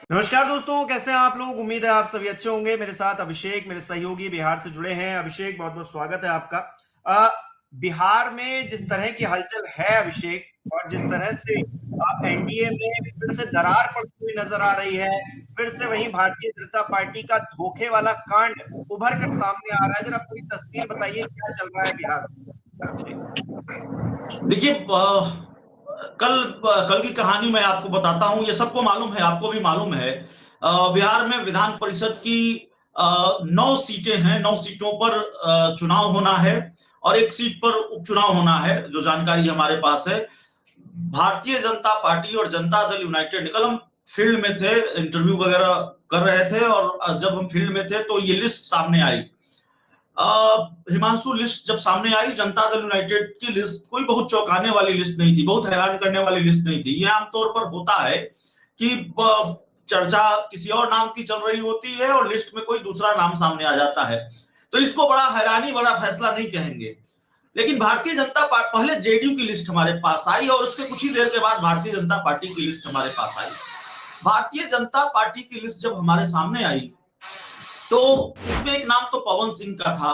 नमस्कार दोस्तों, कैसे हैं आप लोग। उम्मीद है आप सभी अच्छे होंगे। मेरे साथ अभिषेक, मेरे सहयोगी बिहार से जुड़े हैं। अभिषेक, बहुत बहुत स्वागत है आपका। बिहार में जिस तरह की हलचल है अभिषेक, और जिस तरह से एनडीए में फिर से दरार पड़ती हुई नजर आ रही है, फिर से वही भारतीय जनता पार्टी का धोखे वाला कांड उभर कर सामने आ रहा है। जरा पूरी तस्वीर बताइए, क्या चल रहा है बिहार में अभिषेक। देखिए कल कल की कहानी मैं आपको बताता हूं। ये सबको मालूम है, आपको भी मालूम है। बिहार में विधान परिषद की 9 सीटें हैं। 9 सीटों पर चुनाव होना है और एक सीट पर उपचुनाव होना है, जो जानकारी हमारे पास है। भारतीय जनता पार्टी और जनता दल यूनाइटेड, कल हम फील्ड में थे, इंटरव्यू वगैरह कर रहे थे, और जब हम फील्ड में थे तो ये लिस्ट सामने आई। हिमांशु, लिस्ट जब सामने आई, जनता दल यूनाइटेड की लिस्ट कोई बहुत चौंकाने वाली लिस्ट नहीं थी, बहुत हैरान करने वाली लिस्ट नहीं थी। यह आमतौर पर होता है कि चर्चा किसी और नाम की चल रही होती है और लिस्ट में कोई दूसरा नाम सामने आ जाता है, तो इसको बड़ा हैरानी, बड़ा फैसला नहीं कहेंगे। लेकिन भारतीय जनता पार्टी, पहले जेडीयू की लिस्ट हमारे पास आई और उसके कुछ ही देर के बाद भारतीय जनता पार्टी की लिस्ट हमारे पास आई। भारतीय जनता पार्टी की लिस्ट जब हमारे सामने आई तो उसमें एक नाम तो पवन सिंह का था।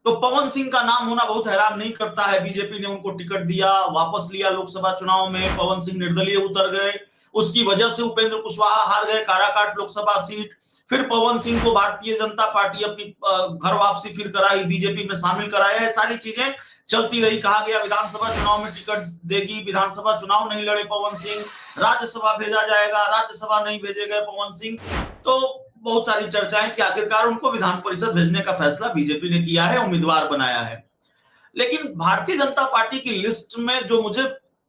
तो पवन सिंह का नाम होना बहुत हैरान नहीं करता है। बीजेपी ने उनको टिकट दिया, वापस लिया लोकसभा चुनाव में, पवन सिंह निर्दलीय उतर गए, उसकी वजह से उपेंद्र कुशवाहा हार गए काराकाट लोकसभा सीट। फिर पवन सिंह को भारतीय जनता पार्टी अपनी घर वापसी फिर कराई, बीजेपी में शामिल कराया। ये सारी चीजें चलती रही। कहा गया विधानसभा चुनाव में टिकट देगी, विधानसभा चुनाव नहीं लड़े पवन सिंह, राज्यसभा भेजा जाएगा, राज्यसभा नहीं भेजे गए पवन सिंह। तो बहुत सारी चर्चाएं थी। आखिरकार उनको विधान परिषद भेजने का फैसला बीजेपी ने किया है, उम्मीदवार बनाया है। लेकिन भारतीय जनता पार्टी की लिस्ट में जो मुझे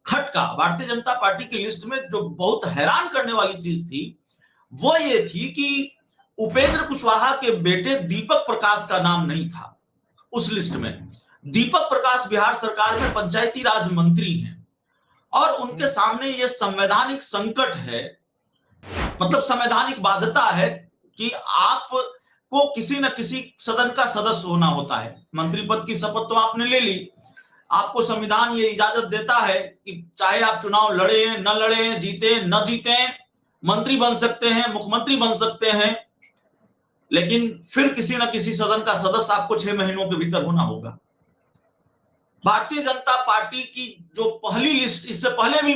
खटका, भारतीय जनता पार्टी की लिस्ट में जो बहुत हैरान करने वाली चीज थी, वो ये थी कि उपेंद्र कुशवाहा के बेटे दीपक प्रकाश का नाम नहीं था उस लिस्ट में। दीपक प्रकाश बिहार सरकार में पंचायती राज मंत्री हैं और उनके सामने ये संवैधानिक संकट है, मतलब संवैधानिक बाध्यता है कि आपको किसी न किसी सदन का सदस्य होना होता है। मंत्री पद की शपथ तो आपने ले ली, आपको संविधान ये इजाजत देता है कि चाहे आप चुनाव लड़े न लड़े, जीते न जीते, मंत्री बन सकते हैं, मुख्यमंत्री बन सकते हैं, लेकिन फिर किसी न किसी सदन का सदस्य आपको 6 महीनों के भीतर होना होगा। भारतीय जनता पार्टी की जो पहली लिस्ट, इससे पहले भी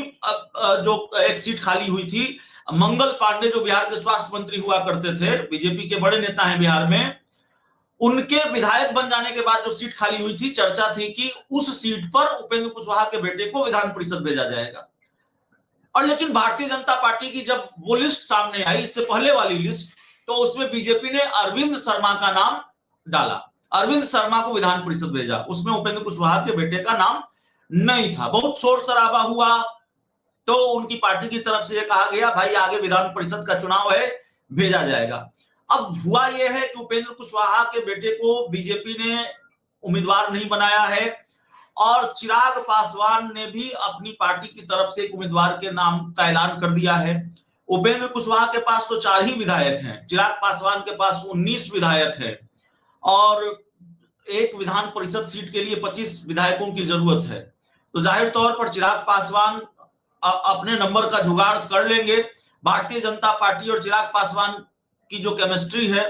जो एक सीट खाली हुई थी, मंगल पांडे जो बिहार के स्वास्थ्य मंत्री हुआ करते थे, बीजेपी के बड़े नेता हैं बिहार में, उनके विधायक बन जाने के बाद जो सीट खाली हुई थी, चर्चा थी कि उस सीट पर उपेंद्र कुशवाहा के बेटे को विधान परिषद भेजा जाएगा। और लेकिन भारतीय जनता पार्टी की जब वो लिस्ट सामने आई, इससे पहले वाली लिस्ट, तो उसमें बीजेपी ने अरविंद शर्मा का नाम डाला, अरविंद शर्मा को विधान परिषद भेजा। उसमें उपेंद्र कुशवाहा के बेटे का नाम नहीं था। बहुत शोर शराबा हुआ, तो उनकी पार्टी की तरफ से यह कहा गया भाई आगे विधान परिषद का चुनाव है, भेजा जाएगा। अब हुआ यह है कि उपेंद्र कुशवाहा के बेटे को बीजेपी ने उम्मीदवार नहीं बनाया है और चिराग पासवान ने भी अपनी पार्टी की तरफ से एक उम्मीदवार के नाम का ऐलान कर दिया है। उपेंद्र कुशवाहा के पास तो 4 ही विधायक हैं, चिराग पासवान के पास 19 विधायक है और एक विधान परिषद सीट के लिए 25 विधायकों की जरूरत है। तो जाहिर तौर पर चिराग पासवान अपने नंबर का जुगाड़ कर लेंगे। भारतीय जनता पार्टी और चिराग पासवान की जो केमिस्ट्री है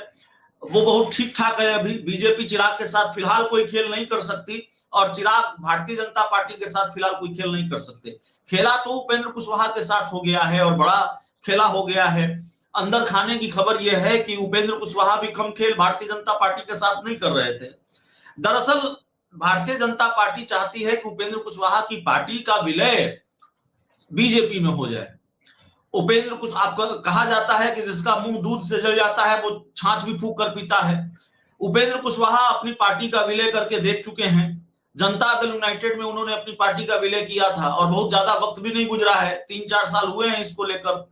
वो बहुत ठीक ठाक है। अभी बीजेपी चिराग के साथ फिलहाल कोई खेल नहीं कर सकती और चिराग भारतीय जनता पार्टी के साथ फिलहाल कोई खेल नहीं कर सकते। खेला तो उपेंद्र कुशवाहा के साथ हो गया है और बड़ा खेला हो गया है। अंदर खाने की खबर यह है कि उपेंद्र कुशवाहा भी कम खेल भारतीय जनता पार्टी के साथ नहीं कर रहे थे। दरअसल भारतीय जनता पार्टी चाहती है कि उपेंद्र कुशवाहा की पार्टी का विलय बीजेपी में हो जाए। उपेंद्र कुछ आपको कहा जाता है कि जिसका मुंह दूध से जल जाता है वो छाछ भी फूंक कर पीता है। उपेंद्र कुशवाहा अपनी पार्टी का विलय करके देख चुके हैं। जनता दल यूनाइटेड में उन्होंने अपनी पार्टी का विलय किया था और बहुत ज्यादा वक्त भी नहीं गुजरा है, 3-4 साल हुए हैं इसको लेकर।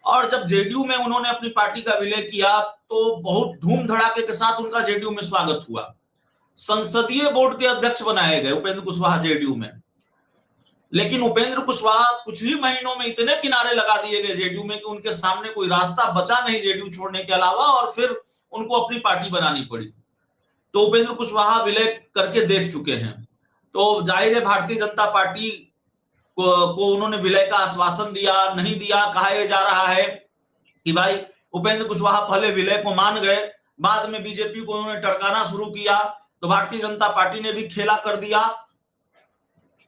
और जब जेडीयू में उन्होंने अपनी पार्टी का विलय किया तो बहुत धूम धड़ाके के साथ उनका जेडीयू में स्वागत हुआ। संसदीय बोर्ड के अध्यक्ष बनाए गए उपेंद्र कुशवाहा जेडीयू में। लेकिन उपेंद्र कुशवाहा कुछ ही महीनों में इतने किनारे लगा दिए गए जेडीयू में कि उनके सामने कोई रास्ता बचा नहीं जेडीयू छोड़ने के अलावा, और फिर उनको अपनी पार्टी बनानी पड़ी। तो उपेंद्र कुशवाहा विलय करके देख चुके हैं, तो जाहिर है भारतीय जनता पार्टी को उन्होंने विलय का आश्वासन दिया, नहीं दिया, कहा यह जा रहा है कि भाई उपेंद्र कुशवाहा पहले विलय को मान गए, बाद में बीजेपी को उन्होंने टरकाना शुरू किया, तो भारतीय जनता पार्टी ने भी खेला कर दिया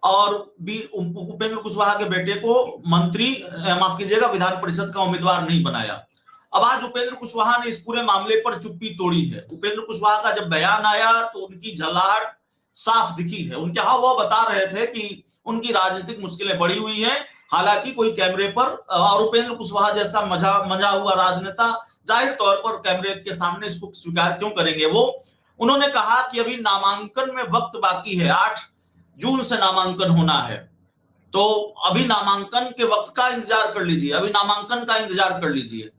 और उपेंद्र कुशवाहा के बेटे को मंत्री, माफ कीजिएगा, विधान परिषद का उम्मीदवार नहीं बनाया। अब आज उपेंद्र कुशवाहा ने इस पूरे मामले पर चुप्पी तोड़ी है। उपेंद्र कुशवाहा का जब बयान आया तो उनकी झल्लाहट साफ दिखी है। उनके वो बता रहे थे कि उनकी राजनीतिक मुश्किलें बढ़ी हुई हैं, हालांकि कोई कैमरे पर, और उपेंद्र कुशवाहा जैसा मजा हुआ राजनेता जाहिर तौर पर कैमरे के सामने इसको स्वीकार क्यों करेंगे। उन्होंने कहा कि अभी नामांकन में वक्त बाकी है, 8 जून से नामांकन होना है, तो अभी नामांकन के वक्त का इंतजार कर लीजिए, अभी नामांकन का इंतजार कर लीजिए।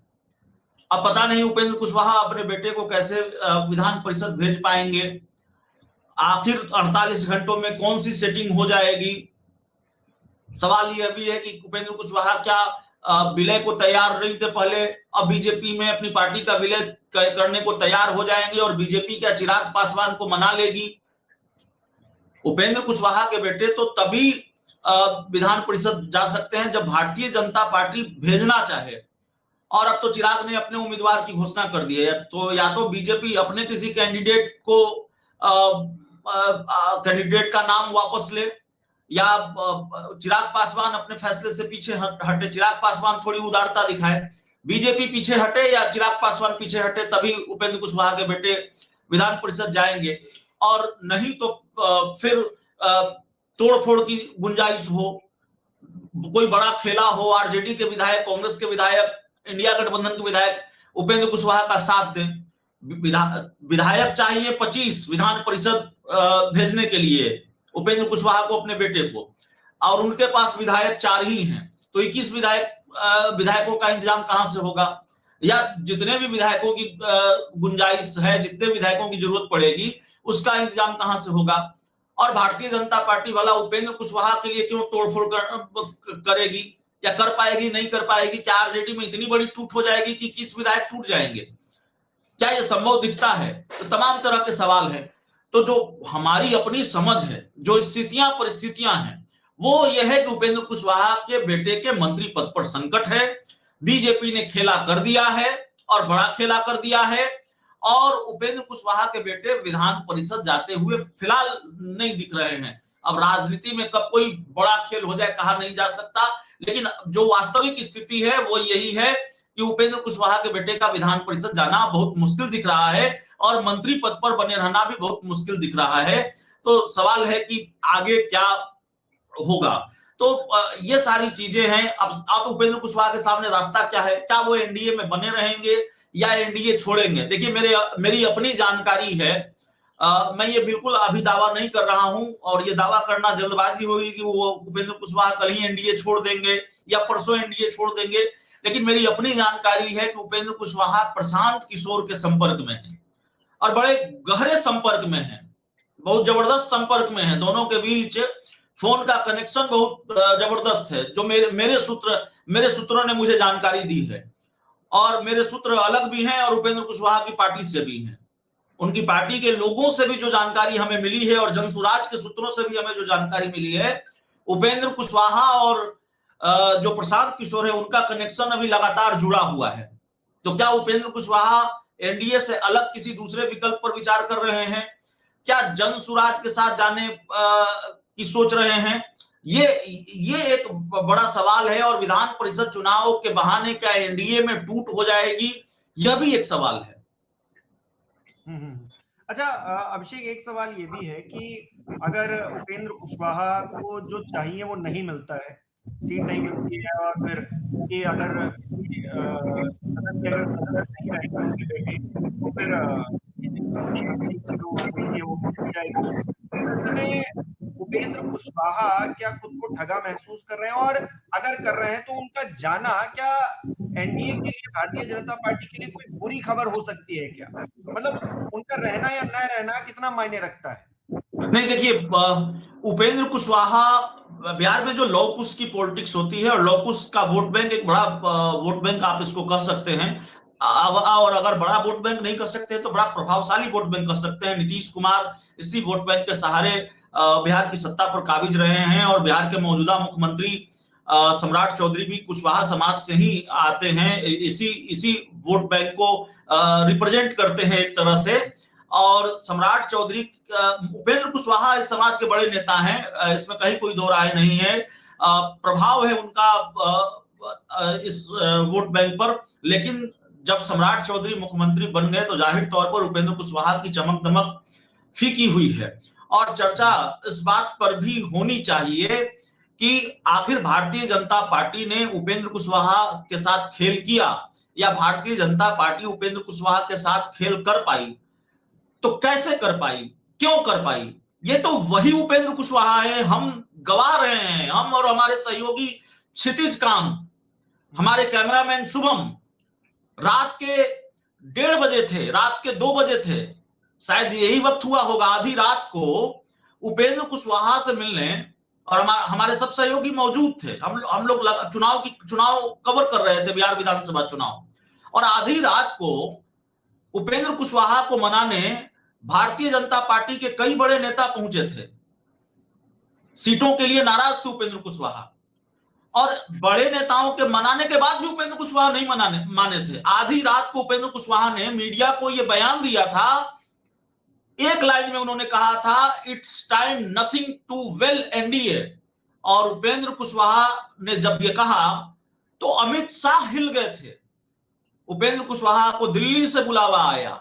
अब पता नहीं उपेंद्र कुशवाहा अपने बेटे को कैसे विधान परिषद भेज पाएंगे, आखिर 48 घंटों में कौन सी सेटिंग हो जाएगी। सवाल यह भी है कि उपेंद्र कुशवाहा क्या विलय को तैयार नहीं थे पहले, अब बीजेपी में अपनी पार्टी का विलय करने को तैयार हो जाएंगे और बीजेपी क्या चिराग पासवान को मना लेगी। उपेंद्र कुशवाहा के बेटे तो तभी विधान परिषद जा सकते हैं जब भारतीय जनता पार्टी भेजना चाहे, और अब तो चिराग ने अपने उम्मीदवार की घोषणा कर दी है। तो या तो बीजेपी अपने किसी कैंडिडेट को कैंडिडेट का नाम वापस ले, या चिराग पासवान अपने फैसले से पीछे हटे, चिराग पासवान थोड़ी उदारता दिखाए, बीजेपी पीछे हटे या चिराग पासवान पीछे हटे, तभी उपेंद्र कुशवाहा के बेटे विधान परिषद जाएंगे। और नहीं तो फिर तोड़फोड़ की गुंजाइश हो, कोई बड़ा खेला हो, आरजेडी के विधायक, कांग्रेस के विधायक, इंडिया गठबंधन के विधायक उपेंद्र कुशवाहा का साथ दें। विधायक चाहिए 25 विधान परिषद भेजने के लिए उपेंद्र कुशवाहा को, अपने बेटे को, और उनके पास विधायक 4 ही हैं, तो 21 विधायकों का इंतजाम कहां से होगा, या जितने भी विधायकों की गुंजाइश है, जितने विधायकों की जरूरत पड़ेगी, उसका इंतजाम कहां से होगा। और भारतीय जनता पार्टी वाला उपेंद्र कुशवाहा के लिए क्यों तोड़फोड़ करेगी, या कर पाएगी, नहीं कर पाएगी। क्या आरजेडी में इतनी बड़ी टूट हो जाएगी कि 21 विधायक टूट जाएंगे, क्या यह संभव दिखता है। तो तमाम तरह के सवाल हैं। तो जो हमारी अपनी समझ है, जो स्थितियां परिस्थितियां हैं, वो यह है कि उपेंद्र कुशवाहा के बेटे के मंत्री पद पर संकट है, बीजेपी ने खेला कर दिया है और बड़ा खेला कर दिया है, और उपेंद्र कुशवाहा के बेटे विधान परिषद जाते हुए फिलहाल नहीं दिख रहे हैं। अब राजनीति में कब कोई बड़ा खेल हो जाए कहा नहीं जा सकता, लेकिन जो वास्तविक स्थिति है वो यही है कि उपेंद्र कुशवाहा के बेटे का विधान परिषद जाना बहुत मुश्किल दिख रहा है, और मंत्री पद पर बने रहना भी बहुत मुश्किल दिख रहा है। तो सवाल है कि आगे क्या होगा। तो ये सारी चीजें हैं। अब उपेंद्र कुशवाहा के सामने रास्ता क्या है, क्या वो एनडीए में बने रहेंगे या एनडीए छोड़ेंगे। देखिए, मेरी अपनी जानकारी है, मैं ये बिल्कुल अभी दावा नहीं कर रहा हूं, और ये दावा करना जल्दबाजी होगी कि वो उपेंद्र कुशवाहा कल ही एनडीए छोड़ देंगे या परसों एनडीए छोड़ देंगे। लेकिन मेरी अपनी जानकारी है कि उपेंद्र कुशवाहा प्रशांत किशोर के संपर्क में है, और बड़े गहरे संपर्क में है, बहुत जबरदस्त संपर्क में है। दोनों के बीच फोन का कनेक्शन बहुत जबरदस्त है, जो मेरे सूत्रों ने मुझे जानकारी दी है। और मेरे सूत्र अलग भी हैं और उपेंद्र कुशवाहा की पार्टी से भी हैं। उनकी पार्टी के लोगों से भी जो जानकारी हमें मिली है और जनसुराज के सूत्रों से भी हमें जो जानकारी मिली है, उपेंद्र कुशवाहा और जो प्रशांत किशोर है उनका कनेक्शन अभी लगातार जुड़ा हुआ है। तो क्या उपेंद्र कुशवाहा एनडीए से अलग किसी दूसरे विकल्प पर विचार कर रहे हैं, क्या जनसुराज के साथ जाने की सोच रहे हैं, ये एक बड़ा सवाल है। और विधान परिषद चुनाव के बहाने क्या एनडीए में टूट हो जाएगी, यह भी एक सवाल है। अच्छा अभिषेक, एक सवाल ये भी है कि अगर उपेंद्र कुशवाहा को जो चाहिए वो नहीं मिलता है, सीट नहीं मिलती है, और फिर ये अगर सदन के अगर सदस्य नहीं रहेंगे उनके बेटे, तो फिर ऐसे में उपेंद्र कुशवाहा क्या खुद को ठगा महसूस कर रहे हैं, और अगर कर रहे हैं तो उनका जाना क्या एनडीए के लिए, भारतीय जनता पार्टी के लिए कोई बुरी खबर हो सकती है क्या? मतलब उनका रहना या न रहना कितना मायने रखता है? नहीं, देखिए, उपेंद्र कुशवाहा, बिहार में जो लौकुश की पॉलिटिक्स होती है, और लौकुश का वोट बैंक एक बड़ा वोट बैंक आप इसको कह सकते हैं, और अगर बड़ा वोट बैंक नहीं कर सकते तो बड़ा प्रभावशाली वोट बैंक कर सकते हैं। नीतीश कुमार इसी वोट बैंक के सहारे बिहार की सत्ता पर काबिज रहे हैं, और बिहार के मौजूदा मुख्यमंत्री सम्राट चौधरी भी कुशवाहा समाज से ही आते हैं, इसी वोट बैंक को रिप्रेजेंट करते हैं एक तरह से। और सम्राट चौधरी, उपेंद्र कुशवाहा इस समाज के बड़े नेता हैं, इसमें कहीं कोई दो राय नहीं है। प्रभाव है उनका इस वोट बैंक पर। लेकिन जब सम्राट चौधरी मुख्यमंत्री बन गए तो जाहिर तौर पर उपेंद्र कुशवाहा की चमक दमक फीकी हुई है। और चर्चा इस बात पर भी होनी चाहिए कि आखिर भारतीय जनता पार्टी ने उपेंद्र कुशवाहा के साथ खेल किया, या भारतीय जनता पार्टी उपेंद्र कुशवाहा के साथ खेल कर पाई, तो कैसे कर पाई, क्यों कर पाई? ये तो वही उपेंद्र कुशवाहा है, हम गवा रहे हैं। हम और हमारे सहयोगी क्षितिज कांत, हमारे कैमरामैन शुभम रात के 1:30 बजे थे, रात के 2 बजे थे, शायद यही वक्त हुआ होगा, आधी रात को उपेंद्र कुशवाहा से मिलने, और हमारे सब सहयोगी मौजूद थे। हम लोग चुनाव कवर कर रहे थे, बिहार विधानसभा चुनाव, और आधी रात को उपेंद्र कुशवाहा को मनाने भारतीय जनता पार्टी के कई बड़े नेता पहुंचे थे। सीटों के लिए नाराज थे उपेंद्र कुशवाहा, और बड़े नेताओं के मनाने के बाद भी उपेंद्र कुशवाहा नहीं माने थे। आधी रात को उपेंद्र कुशवाहा ने मीडिया को यह बयान दिया था, एक लाइन में उन्होंने कहा था, it's time nothing to well NDA. और उपेंद्र कुशवाहा ने जब ये कहा तो अमित शाह हिल गए थे। उपेंद्र कुशवाहा को दिल्ली से बुलावा आया,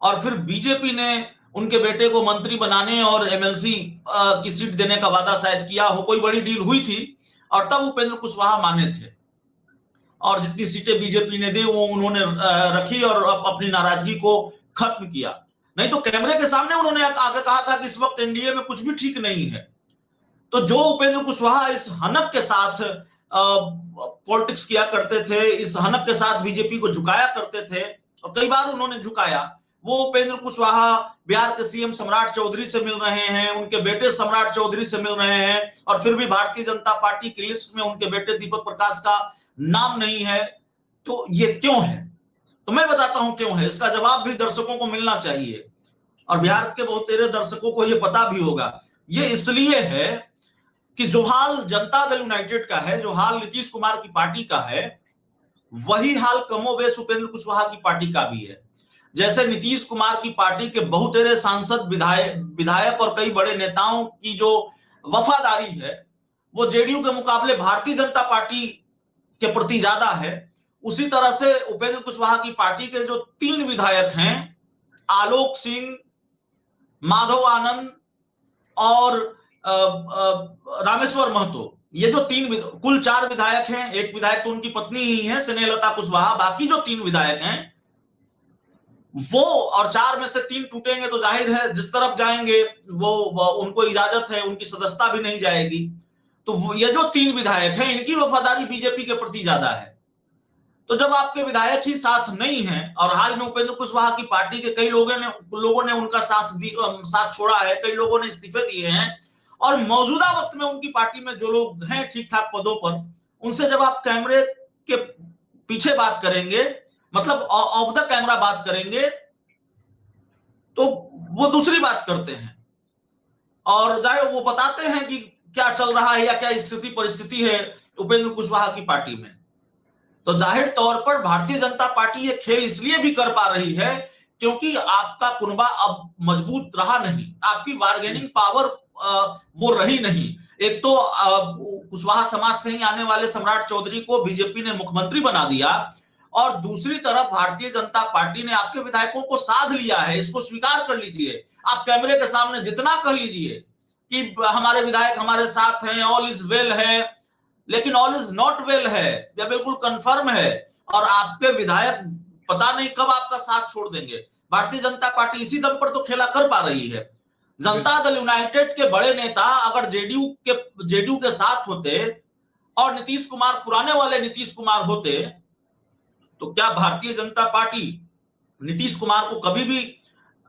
और फिर बीजेपी ने उनके बेटे को मंत्री बनाने और एमएलसी की सीट देने का वादा शायद किया हो, कोई बड़ी डील हुई थी, और तब उपेंद्र कुशवाहा माने थे। और जितनी सीटें बीजेपी ने दी वो उन्होंने रखी और अपनी नाराजगी को खत्म किया। नहीं तो कैमरे के सामने उन्होंने आगे कहा था कि इस वक्त एनडीए में कुछ भी ठीक नहीं है। तो जो उपेंद्र कुशवाहा इस हनक के साथ पॉलिटिक्स किया करते थे, इस हनक के साथ बीजेपी को झुकाया करते थे, और कई बार उन्होंने झुकाया, वो उपेंद्र कुशवाहा बिहार के सीएम सम्राट चौधरी से मिल रहे हैं, उनके बेटे सम्राट चौधरी से मिल रहे हैं, और फिर भी भारतीय जनता पार्टी की लिस्ट में उनके बेटे दीपक प्रकाश का नाम नहीं है। तो ये क्यों है? तो मैं बताता हूं क्यों है। इसका जवाब भी दर्शकों को मिलना चाहिए, और बिहार के बहुतेरे दर्शकों को यह पता भी होगा। ये इसलिए है कि जो हाल जनता दल यूनाइटेड का है, जो हाल नीतीश कुमार की पार्टी का है, वही हाल कमोबेश उपेंद्र कुशवाहा की पार्टी का भी है। जैसे नीतीश कुमार की पार्टी के बहुतेरे सांसद, विधायक और कई बड़े नेताओं की जो वफादारी है वो जेडीयू के मुकाबले भारतीय जनता पार्टी के प्रति ज्यादा है, उसी तरह से उपेंद्र कुशवाहा की पार्टी के जो 3 विधायक हैं, आलोक सिंह, माधव आनंद और रामेश्वर महतो, ये जो 3 कुल 4 विधायक हैं, एक विधायक तो उनकी पत्नी ही है स्नेहलता कुशवाहा, बाकी जो 3 विधायक हैं वो, और 4 में से 3 टूटेंगे तो जाहिर है जिस तरफ जाएंगे वो उनको इजाजत है, उनकी सदस्यता भी नहीं जाएगी। तो ये जो 3 विधायक हैं, इनकी वफादारी बीजेपी के प्रति ज्यादा है। तो जब आपके विधायक ही साथ नहीं है, और हाल में उपेंद्र कुशवाहा की पार्टी के कई लोगों ने उनका साथ छोड़ा है, कई लोगों ने इस्तीफे दिए हैं, और मौजूदा वक्त में उनकी पार्टी में जो लोग हैं ठीक ठाक पदों पर, उनसे जब आप कैमरे के पीछे बात करेंगे, मतलब ऑफ द कैमरा बात करेंगे, तो वो दूसरी बात करते हैं, और चाहे वो बताते हैं कि क्या चल रहा है या क्या स्थिति परिस्थिति है उपेंद्र कुशवाहा की पार्टी में। तो जाहिर तौर पर भारतीय जनता पार्टी ये खेल इसलिए भी कर पा रही है क्योंकि आपका कुनबा अब मजबूत रहा नहीं, आपकी बार्गेनिंग पावर वो रही नहीं। एक तो कुशवाहा समाज से ही आने वाले सम्राट चौधरी को बीजेपी ने मुख्यमंत्री बना दिया, और दूसरी तरफ भारतीय जनता पार्टी ने आपके विधायकों को साध लिया है। इसको स्वीकार कर लीजिए, आप कैमरे के सामने जितना कह लीजिए कि हमारे विधायक हमारे साथ हैं, ऑल इज वेल है, लेकिन ऑल इज नॉट वेल है, यह बिल्कुल कंफर्म है, और आपके विधायक पता नहीं कब आपका साथ छोड़ देंगे। भारतीय जनता पार्टी इसी दम पर तो खेला कर पा रही है। जनता दल यूनाइटेड के बड़े नेता अगर जेडीयू के साथ होते और नीतीश कुमार पुराने वाले नीतीश कुमार होते, तो क्या भारतीय जनता पार्टी नीतीश कुमार को कभी भी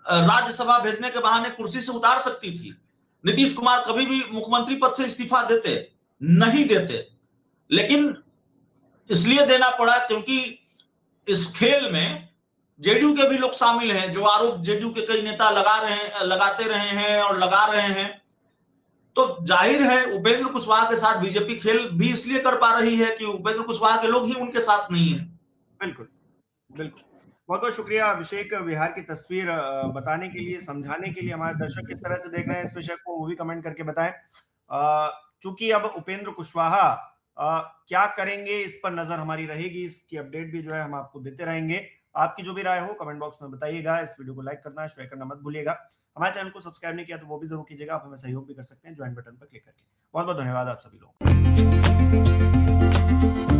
राज्यसभा भेजने के बहाने कुर्सी से उतार सकती थी? नीतीश कुमार कभी भी मुख्यमंत्री पद से इस्तीफा देते? नहीं देते। लेकिन इसलिए देना पड़ा क्योंकि इस खेल में जेडीयू के भी लोग शामिल हैं, जो आरोप जेडीयू के कई नेता लगाते रहे हैं और लगा रहे हैं। तो जाहिर है उपेंद्र कुशवाहा के साथ बीजेपी खेल भी इसलिए कर पा रही है कि उपेंद्र कुशवाहा के लोग ही उनके साथ नहीं है। बिल्कुल, बिल्कुल। बहुत बहुत शुक्रिया अभिषेक, बिहार की तस्वीर बताने के लिए, समझाने के लिए। हमारे दर्शक किस तरह से देख रहे हैं इस विषय को वो भी कमेंट करके बताएं। चूंकि अब उपेंद्र कुशवाहा क्या करेंगे इस पर नजर हमारी रहेगी, इसकी अपडेट भी जो है हम आपको देते रहेंगे। आपकी जो भी राय हो कमेंट बॉक्स में बताइएगा। इस वीडियो को लाइक करना, शेयर करना मत भूलिएगा। हमारे चैनल को सब्सक्राइब नहीं किया तो वो भी जरूर कीजिएगा। आप हमें सहयोग भी कर सकते हैं ज्वाइन बटन पर क्लिक करके। बहुत बहुत धन्यवाद आप सभी लोगों को।